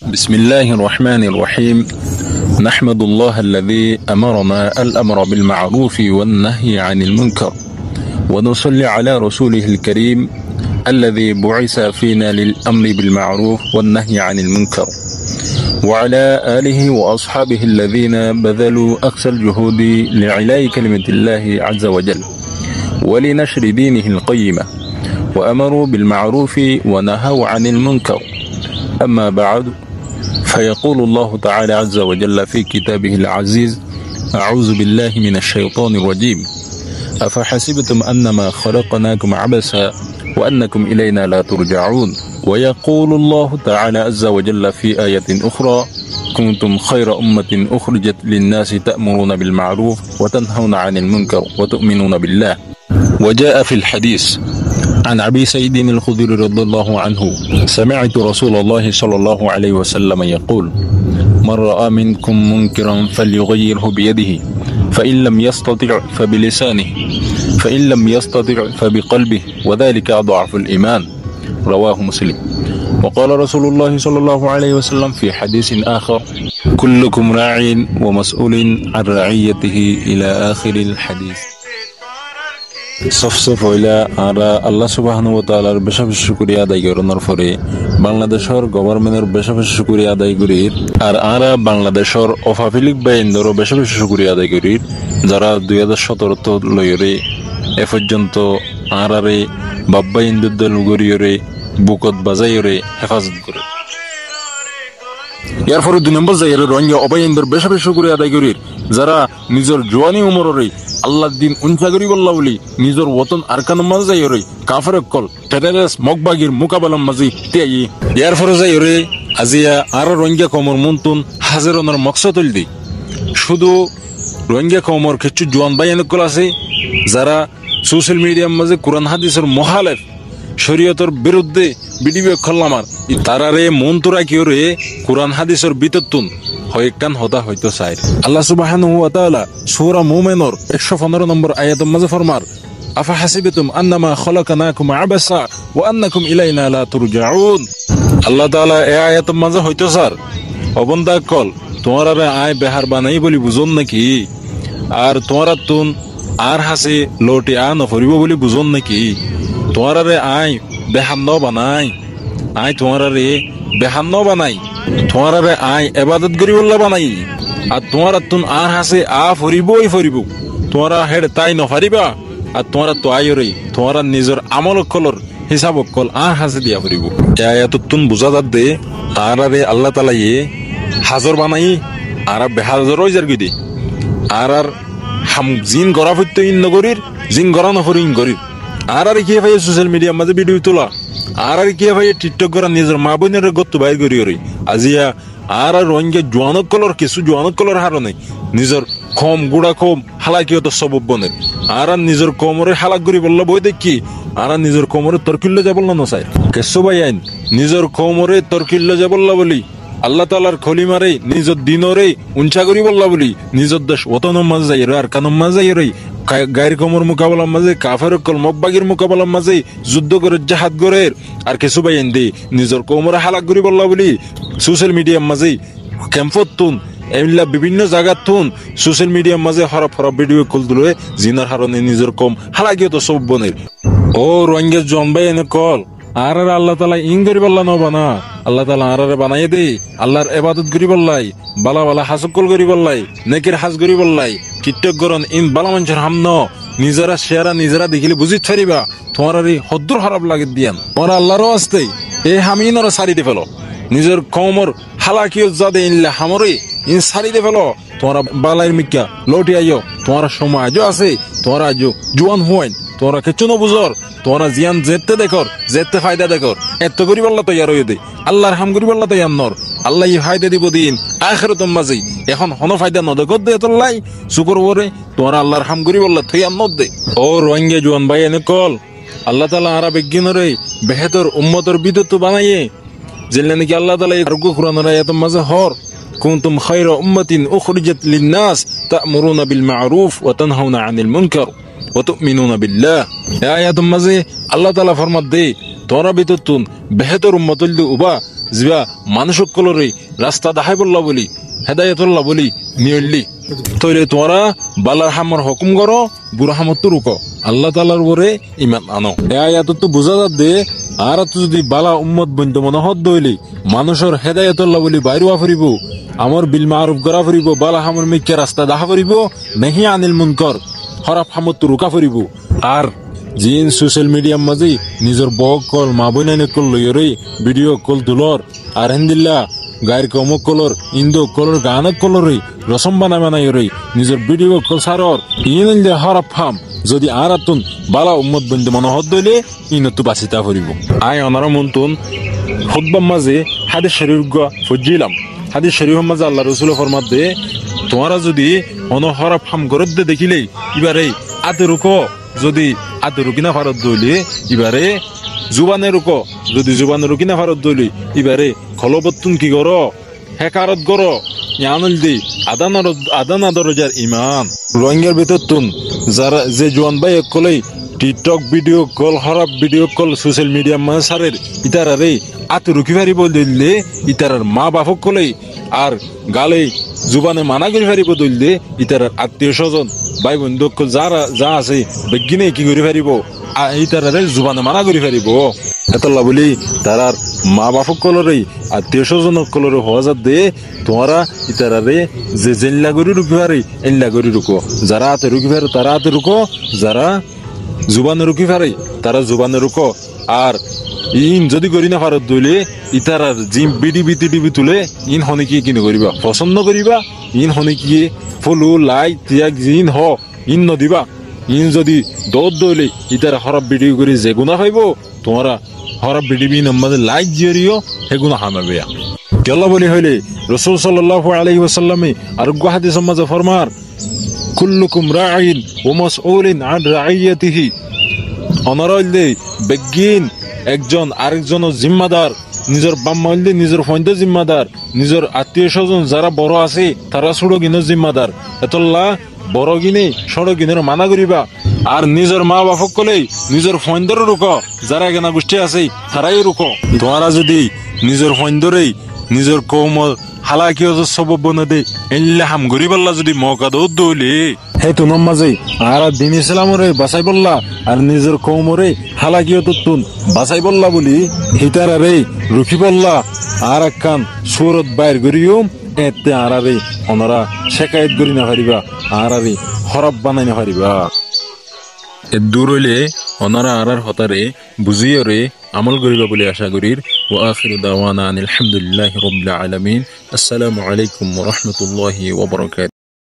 بسم الله الرحمن الرحيم. نحمد الله الذي أمرنا الأمر بالمعروف والنهي عن المنكر، ونصلي على رسوله الكريم الذي بعث فينا للأمر بالمعروف والنهي عن المنكر، وعلى آله وأصحابه الذين بذلوا أقصى الجهود لعلاء كلمة الله عز وجل ولنشر دينه القيمة، وأمروا بالمعروف ونهوا عن المنكر. أما بعد، فيقول الله تعالى عز وجل في كتابه العزيز: أعوذ بالله من الشيطان الرجيم، أفحسبتم أنما خلقناكم عبثا وأنكم إلينا لا ترجعون. ويقول الله تعالى عز وجل في آية أخرى: كنتم خير أمة أخرجت للناس تأمرون بالمعروف وتنهون عن المنكر وتؤمنون بالله. وجاء في الحديث عن أبي سعيد الخدري رضي الله عنه: سمعت رسول الله صلى الله عليه وسلم يقول: من رأى منكم منكرا فليغيره بيده، فإن لم يستطع فبلسانه، فإن لم يستطع فبقلبه، وذلك أضعف الإيمان. رواه مسلم. وقال رسول الله صلى الله عليه وسلم في حديث آخر: كلكم راع ومسؤول عن رعيته إلى آخر الحديث. সবচেয়ে পয়লা আমরা আল্লাহ সুবহানাহু ওয়া তাআলার বেশি বেশি শুকরিয়া আদায় করার পরে বাংলাদেশের গভর্নমেন্টের বেশি বেশি শুকরিয়া আদায় করি, আর আমরা বাংলাদেশের অফাফিলিক বাহিনীরও বেশি বেশি শুকরিয়া আদায় করি, যারা 2017 লয়রে এ পর্যন্ত আরারে বাব্বা ইন্দুদ্দল গরিয়রে বুকত বাজাইরে হেফাজত করে। ইয়ার পরে 2 নম্বর জায়গায় রোহিঙ্গা অবাইন্দর বেশি বেশি শুকরিয়া আদায় করি, যারা নিজের জওয়ানি উমরে আল্লাহ দিন উঞ্চা করি বললা বলি নিজের ওতন আরকান মাঝে যাই কাফের কল টেরেস মগবাগির মোকাবেলার মাঝে তিয়াই। ইয়ার পরে যাই আজিয়া আর রোহিঙ্গা কমর মন্তুন হাজারনের মকসদ দি শুধু রোহিঙ্গা কমর কিছু জোয়ান বাইনকল আছে যারা সোশ্যাল মিডিয়ার মাঝে কোরআন হাদিসের মহালেফ শরীয়তের বিরুদ্ধে ভিডিও খল্লামার তারারে মন তোরা কি রে কোরআন হাদিসের বিততুন হয়কান হতা হয়তো চাই। আল্লাহ সুবহানাহু ওয়া তাআলা সূরা মুমিনুর 115 নম্বর আয়াতের মাঝে ফরমার: আফা হাসিবতুম আন্নামা খলাকনাকুম আবাসা ওয়া আন্নাকুম ইলাইনা লা তুরজাউন। আল্লাহ তাআলা এই আয়াতের মাঝে হয়তো স্যার অবন্দা কল তোমার আয় বেহার বানাই বলি বুঝন নাকি, আর তোমার তুন আর হাসে লোটে আ নফরিব বলি বুঝন নাকি, তোমার আয় বেহান্ন বানাই, আয় তোমার বেহান্ন বানাই, তোমার আয় এবাদত গরিবল্লা বানাই, আর তোমার তুন আর হাসে আ ফরিবই ফরিব, তোমার হেড তাই নফারিবা, আর তোমার তো আয়রে তোমার নিজের আমল কলর হিসাব কল আর হাসে দিয়া ফরিব। এততুন বুঝা যাত দে আর আল্লাহ তাআলা হাজর বানাই আর বেহাজর যার গিদি আর হাম জিন গড়া ফইতো ইন নগরীর জিন গড়া নফরি ইন গরির আর কি ভাই সোশ্যাল মিডিয়ার মাঝে ভিডিও তোলা আর কি ভাই টিকটক করা নিজের মা বোনের গত বাইর করি আজিয়া আর রোহিঙ্গা জোয়ানক কলর কিছু জোয়ানক কলর হার নাই নিজের কম গুড়া কম হালাকিয়ত সবব বনের আর নিজের কোমরে হালাক করি বললো বই দেখি আর নিজের কোমরে তরকিল্য যা বললো নসাই কেসো ভাই আইন নিজের কোমরে তরকিল্য যা বললা বলি আল্লাহ তাআলার খলিমারে নিজের দিনরে উঞ্চা করি বললা বলি নিজের দেশ ওতনের মাঝে যাই আর কানম মাঝে যাই গায়ের কমর মোকাবেলার মাঝে কাফের কল মব্বাগির মোকাবেলার মাঝে যুদ্ধ করে জাহাদ করে আর কিছু ভাই এন দি নিজের কোমরে হালাক করি বললা বলি সোশ্যাল মিডিয়ার মাঝে ক্যাম্পত তুন এগুলা বিভিন্ন জায়গার তুন সোশ্যাল মিডিয়ার মাঝে হরফ হরফ ভিডিও কল দিলে জিনার হারনে নিজের কম হালাকিও তো সব বনের। ও রোহিঙ্গা জন ভাই এনে কল আর আল্লাহ তাআলা ইন করি বললা ন বানা, আল্লাহ তাআলা আর বানাই দে আল্লাহর ইবাদত করি বললাই বালা বালা হাসকল করি বললাই নেকের হাজ করি বললাই টিকটক করন ইন বালা মানুষের হামন নিজেরা শেয়ারা নিজেরা দেখিলে বুঝি ছাড়িবা তোমার হদ্দুর খারাপ লাগে দিয়ান তোমার আল্লাহরও আসতে এই হামিনরা সারি দে ফেলো নিজের কমর হালাকিও যাদে ইনলে হামরে ইন সারি দে ফেলো তোমার বালাইর মিকা লটি আইও তোমার সময় আজও আছে তোমার আজও জোয়ান হুয়াইন তোমরা কিছু ন বুঝর তোমরা জিয়ান যেতে দেখর যেতে ফায়দা দেখর এত করি বললা তো ইয়ার দে আল্লাহর হাম করি বললা তো ইয়ান্নর আল্লাহ ফায়দা দিব দিন আখিরাতুম মাঝে এখন হন ফায়দা ন দেখর দে তোলাই শুকর ওরে তোমরা আল্লাহর হাম করি বললা তো ইয়ান্নর দে। ও রোহিঙ্গা জোয়ান ভাই এনে কল আল্লাহ তাআলা আরা বিজ্ঞানরে বেহতর উম্মতর বিদত বানাইয়ে যেন নাকি আল্লাহ তাআলা আরগো কুরআনের আয়াতের মাঝে হর কুনতুম খায়রা উম্মাতিন উখরিজাত লিন-নাস তা'মুরুনা বিল মা'রুফ ওয়া তানহাউনা আনিল মুনকার ওয়া তুমিনুনা বিল্লাহ। এই আয়াতের মাঝে আল্লাহ তাআলা ফরমাত দে তোরা বিততুন বেহতর উম্মতুল উবা জিবা মানুষ সকলরে রাস্তা দেখাই বললা বলি হেদায়েতুল্লাহ বলি নিয়লি তৈরে তোরা বালার হামর হুকুম করো বুড়া হামর তো রুকো আল্লাহ তাআলার উপরে ঈমান আনো। এই আয়াত তো বুঝা যাচ্ছে আর তো যদি বালা উম্মত বন্ধু মনে হদ দইলি মানুষের হেদায়েতুল্লাহ বলি বাইরুয়া ফুরিব আমর বিল মারুফ করা ফুরিব বালা হামর মিকে রাস্তা দেখা ফুরিব নাহি আনিল মুনকর খারাপ হামর তো রুকা ফুরিব। আর জিন সোশ্যাল মিডিয়ার মাঝে নিজের বক কল মা বইনাইনে কল লইরে ভিডিও কল তুলর আর হিন্দিল্লা গায়ের কমক কলর ইন্দো কলর গানক কলরে রসম বানাই রে নিজের ভিডিও কল সারর ইন হরাপ ফাম যদি আর আতুন বালা উম্মত বন্ধু মনে হদ দইলে ইনতো বাঁচিতা ফুরিব। আয় অনারা মন্তুন খুতবার মাঝে হাদিস শরীফ ফজিলাম হাদিস শরীফের মাঝে আল্লাহ রাসূল ফরমাত দে তোমরা যদি অনহরা ফাম গরদ দে দেখিলেই এবারে আতে রুকো যদি আতে রুকিনা ফারত দইলে এবারে জুবানে রুকো যদি জুবানে রুকিনা ফারত দইলে এবারে খলবতুন কি করো হেকারত করো ইয়ানুল দি আদানা দরজার ইমান রোহিঙ্গার ভিতর তুন যারা যে জোয়ান ভাই কলেই টিকটক ভিডিও কল খারাপ ভিডিও কল সোশ্যাল মিডিয়া মাসারের ইতারারে আতে রুকি ফারিব দিলে ইতারার মা বাপক কলেই আর গালে জুবানে মানা করে ফারিব দিলে ইতারার আত্মীয় স্বজন ভাই বন্ধু যারা যা আছে বেগিনে কি করে ফারিব ইতারারে জুবানে মানা করে ফারিব এতলা বলি তারার মা বাপক কলরে আত্মীয় স্বজন কলরে হওয়া যা দে তোমরা ইতারারে যে জেল্লা গরি রুকি ফারি এল্লা গরি রুকো যারা হাতে রুকি ফারে তারা হাতে রুকো যারা জুবানে রুকি ফারে তারা জুবানে রুকো। আর ইন যদি করি না ফারত দইলে ইতারার জিম বিডি তুলে ইন হনিকি কিনে করিবা পছন্দ করিবা ইন হনিকি ফলো লাইক তিয়াগ জিন হ ইন নদিবা ইন যদি দৌদ দইলে ইতারা খারাপ ভিডিও করে যে গুণা পাইব তোমরা খারাপ ভিডিও নম্বরে লাইক জিরিও হে গুণা হামাবে কেলা বলি হইলে রাসূল সাল্লাল্লাহু আলাইহি ওয়াসাল্লামে আর হাদিসের মাঝে ফরমার কুল্লুকুম রাঈন ওয়া মাসউলিন আন রাইয়াতিহি অনারইলে বেগিন একজন আরেকজনের জিম্মাদার নিজের বাম্মা হইলে নিজের ফয়দা জিম্মাদার নিজের আত্মীয় স্বজন যারা বড় আছে তারা ছোট গিনের জিম্মাদার এতল্লা বড় গিনে ছোট গিনের মানা করিবা। আর নিজের মা বাপক কলেই নিজের ফয়দারও রুকো যারা কেনা গোষ্ঠী আছে তারাই রুকো। তোমরা যদি নিজের ফয়দরেই নিজের কৌমর হালাকিয়ত সবব বনে এল্লা হাম গরিবাল্লা যদি মৌকা দৌলি হে তুনম মাঝে আর দিন ইসলামরে বাঁচাই বললা আর নিজের কৌমরে হালাকিয়ত তুন বাঁচাই বললা বলি হিতারারে রুখি বললা আর একখান সুরত বাইর করিও এতে আরারে ওনারা শেকায়ত করি না পারিবা আরারে খরাব বানাই না পারিবা। এ দূর হইলে ওনারা আরার হতারে বুঝিয়ে রে আমল করিবা বলে আশা করির। ওয়া আখিরু দাওয়ানা আলহামদুলিল্লাহি রাব্বিল আলামিন। আসসালামু আলাইকুম ওয়া রাহমাতুল্লাহি ওয়া বারাকাতুহু।